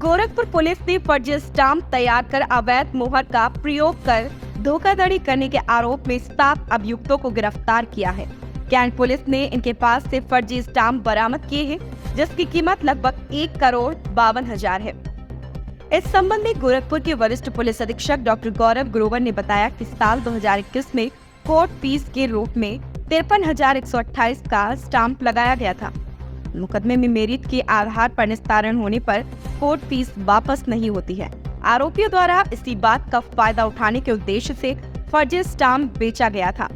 Gorakhpur police ने फर्जी stamp तैयार कर अवैध मोहर का प्रयोग कर धोखाधड़ी करने के आरोप में 7 अभियुक्तों को गिरफ्तार किया है। कैंट पुलिस ने इनके पास से फर्जी स्टाम्प बरामद किए हैं, जिसकी कीमत लगभग 1,52,00,000 है। इस संबंध में गोरखपुर के वरिष्ठ पुलिस अधीक्षक डॉक्टर गौरव ग्रोवर ने बताया कि साल 2021 में कोर्ट फीस के रूप में 53,128 का स्टाम्प लगाया गया था। मुकदमे में मेरिट के आधार पर निस्तारण होने पर कोर्ट फीस वापस नहीं होती है। आरोपियों द्वारा इसी बात का फायदा उठाने के उद्देश्य से फर्जी स्टाम्प बेचा गया था।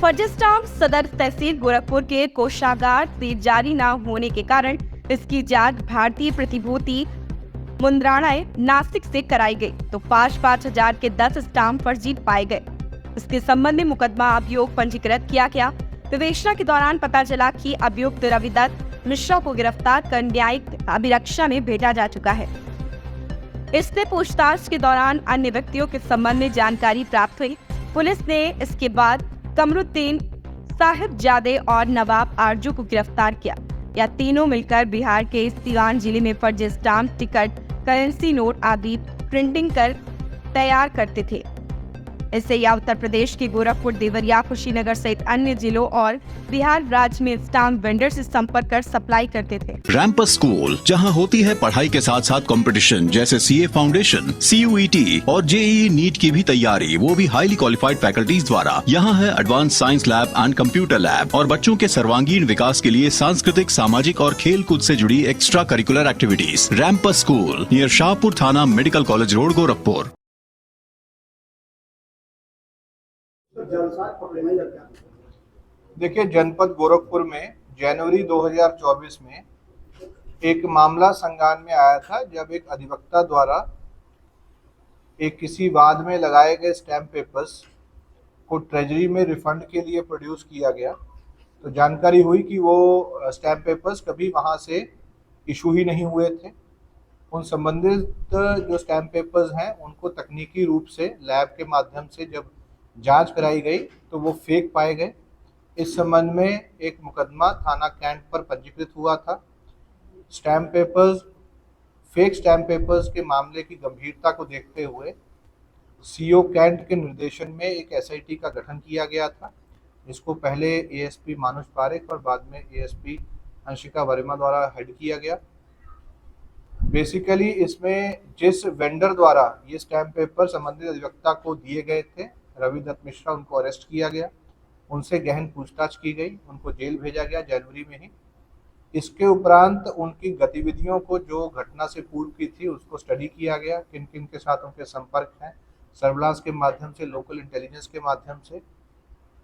फर्जी स्टाम्प सदर तहसील गोरखपुर के कोषागार से जारी न होने के कारण इसकी जांच भारतीय प्रतिभूति मुद्रालय नासिक से कराई गई तो 5-5 हजार के 10 स्टाम्प फर्जी पाए गए। इसके संबंध में मुकदमा अभियोग पंजीकृत किया गया। विवेचना के दौरान पता चला कि अभियुक्त रविदत्त मिश्रा को गिरफ्तार कर न्यायिक अभिरक्षा में भेजा जा चुका है। इससे पूछताछ के दौरान अन्य व्यक्तियों के संबंध में जानकारी प्राप्त हुई। पुलिस ने इसके बाद कमरुद्दीन, साहिबजादे और नवाब आरजू को गिरफ्तार किया। यह तीनों मिलकर बिहार के सीवान जिले में फर्जी स्टाम्प, टिकट, करेंसी नोट आदि प्रिंटिंग कर तैयार करते थे। इससे यह उत्तर प्रदेश के गोरखपुर, देवरिया, कुशीनगर सहित अन्य जिलों और बिहार राज्य में स्टाम्प वेंडर से संपर्क कर सप्लाई करते थे। रैंपस स्कूल, जहां होती है पढ़ाई के साथ साथ कंपटीशन जैसे सीए फाउंडेशन, सीयूईटी और जेईई नीट की भी तैयारी, वो भी हाईली क्वालिफाइड फैकल्टीज द्वारा। यहाँ है advance science lab and computer lab और बच्चों के सर्वांगीण विकास के लिए सांस्कृतिक, सामाजिक और खेल कूद से जुड़ी एक्स्ट्रा करिकुलर एक्टिविटीज। रैंपस स्कूल नियर शाहपुर थाना, मेडिकल कॉलेज रोड, गोरखपुर। देखिए, जनपद गोरखपुर में जनवरी 2024 में एक मामला संज्ञान में आया था, जब एक अधिवक्ता द्वारा एक किसी वाद में लगाए गए स्टैम्प पेपर्स को ट्रेजरी में रिफंड के लिए प्रोड्यूस किया गया। तो जानकारी हुई कि वो स्टैम्प पेपर्स कभी वहाँ से इशू ही नहीं हुए थे। उन संबंधित जो स्टैम्प पेपर्स हैं उनको तकनीकी रूप से लैब के माध्यम से जब जांच कराई गई तो वो फेक पाए गए। इस संबंध में एक मुकदमा थाना कैंट पर पंजीकृत हुआ था। फेक स्टैम्प पेपर्स के मामले की गंभीरता को देखते हुए सीओ कैंट के निर्देशन में एक एसआईटी का गठन किया गया था, जिसको पहले एएसपी मानुष पारेख और बाद में एएसपी अंशिका वर्मा द्वारा हेड किया गया। बेसिकली इसमें जिस वेंडर द्वारा ये स्टैम्प पेपर संबंधित अधिवक्ता को दिए गए थे, रविदत्त मिश्रा, उनको अरेस्ट किया गया, उनसे गहन पूछताछ की गई, उनको जेल भेजा गया जनवरी में ही। इसके उपरांत उनकी गतिविधियों को जो घटना से पूर्व की थी उसको स्टडी किया गया, किन किन के साथ उनके संपर्क हैं, सर्विलांस के माध्यम से, लोकल इंटेलिजेंस के माध्यम से।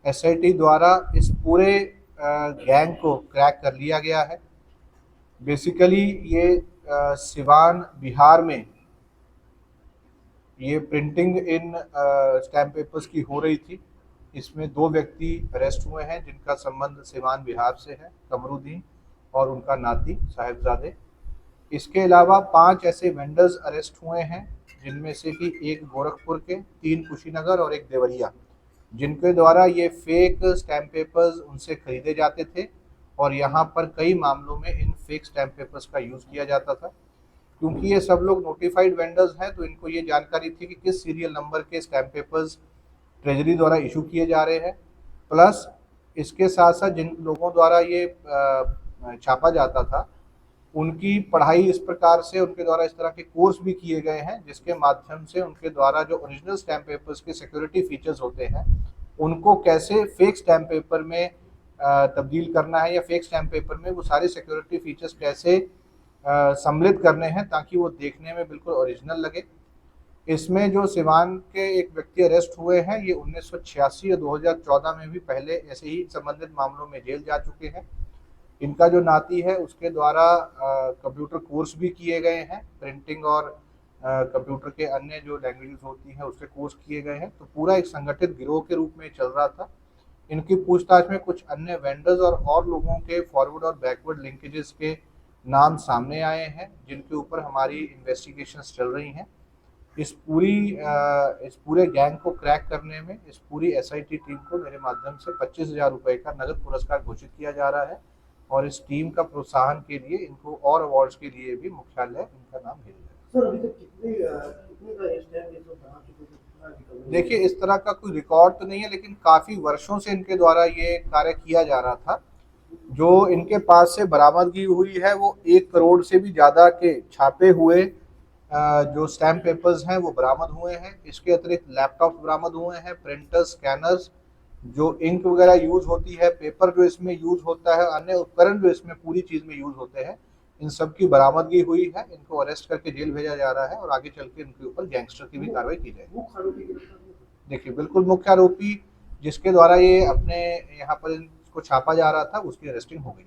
एसआईटी द्वारा इस पूरे गैंग को क्रैक कर लिया गया है। बेसिकली ये सिवान, बिहार में ये प्रिंटिंग इन स्टैम्प पेपर्स की हो रही थी। इसमें 2 व्यक्ति अरेस्ट हुए हैं जिनका संबंध सिवान, बिहार से है, कमरुद्दीन और उनका नाती साहिबजादे। इसके अलावा 5 ऐसे वेंडर्स अरेस्ट हुए हैं, जिनमें से कि एक गोरखपुर के, 3 कुशीनगर और एक देवरिया, जिनके द्वारा ये फेक स्टैम्प पेपर्स उनसे खरीदे जाते थे और यहाँ पर कई मामलों में इन फेक स्टैम्प पेपर्स का यूज़ किया जाता था। क्योंकि ये सब लोग नोटिफाइड वेंडर्स हैं तो इनको ये जानकारी थी कि किस सीरियल नंबर के स्टैम्प पेपर्स ट्रेजरी द्वारा इशू किए जा रहे हैं। प्लस इसके साथ साथ जिन लोगों द्वारा ये छापा जाता था उनकी पढ़ाई इस प्रकार से, उनके द्वारा इस तरह के कोर्स भी किए गए हैं जिसके माध्यम से उनके द्वारा जो ओरिजिनल स्टैम्प पेपर्स के सिक्योरिटी फीचर्स होते हैं उनको कैसे फेक स्टैम्प पेपर में तब्दील करना है, या फेक स्टैम्प पेपर में वो सारे सिक्योरिटी फीचर्स कैसे सम्मिलित करने हैं ताकि वो देखने में बिल्कुल ओरिजिनल लगे। इसमें जो सिवान के एक व्यक्ति अरेस्ट हुए हैं, ये 1986 या 2014 में भी पहले ऐसे ही संबंधित मामलों में जेल जा चुके हैं। इनका जो नाती है उसके द्वारा कंप्यूटर कोर्स भी किए गए हैं, प्रिंटिंग और कंप्यूटर के अन्य जो लैंग्वेजेस होती हैं उसके कोर्स किए गए हैं। तो पूरा एक संगठित गिरोह के रूप में चल रहा था। इनकी पूछताछ में कुछ अन्य वेंडर्स और लोगों के फॉरवर्ड और बैकवर्ड लिंकेजेस के नाम सामने आए हैं, जिनके ऊपर हमारी इन्वेस्टिगेशंस चल रही हैं। इस पूरे गैंग को क्रैक करने में इस पूरी एसआईटी टीम को मेरे माध्यम से 25,000 रुपये का नगद पुरस्कार घोषित किया जा रहा है और इस टीम का प्रोत्साहन के लिए इनको और अवार्ड्स के लिए भी मुख्यालय इनका नाम भेजा जाएगा। सर अभी तक कितने का ये स्टैम्प ये सब बना चुके हैं, कितना रिकवरी? देखिए, इस तरह का कोई रिकॉर्ड तो नहीं है, लेकिन काफ़ी वर्षों से इनके द्वारा ये कार्य किया जा रहा था। जो इनके पास से बरामदगी हुई है वो 1 करोड़ से भी ज़्यादा के छापे हुए जो स्टैम्प पेपर्स हैं वो बरामद हुए हैं। इसके अतिरिक्त लैपटॉप बरामद हुए हैं, प्रिंटर, स्कैनर्स, जो इंक वगैरह यूज़ होती है, पेपर जो इसमें यूज़ होता है, अन्य उपकरण जो इसमें पूरी चीज़ में यूज़ होते हैं, इन सब की बरामदगी हुई है। इनको अरेस्ट करके जेल भेजा जा रहा है और आगे चल के इनके ऊपर गैंगस्टर की भी कार्रवाई की जाएगी। मुख्य आरोपी गिरफ्तार हुए? देखिए, बिल्कुल मुख्य आरोपी जिसके द्वारा ये अपने यहाँ पर इसको छापा जा रहा था, उसकी अरेस्टिंग हो गई।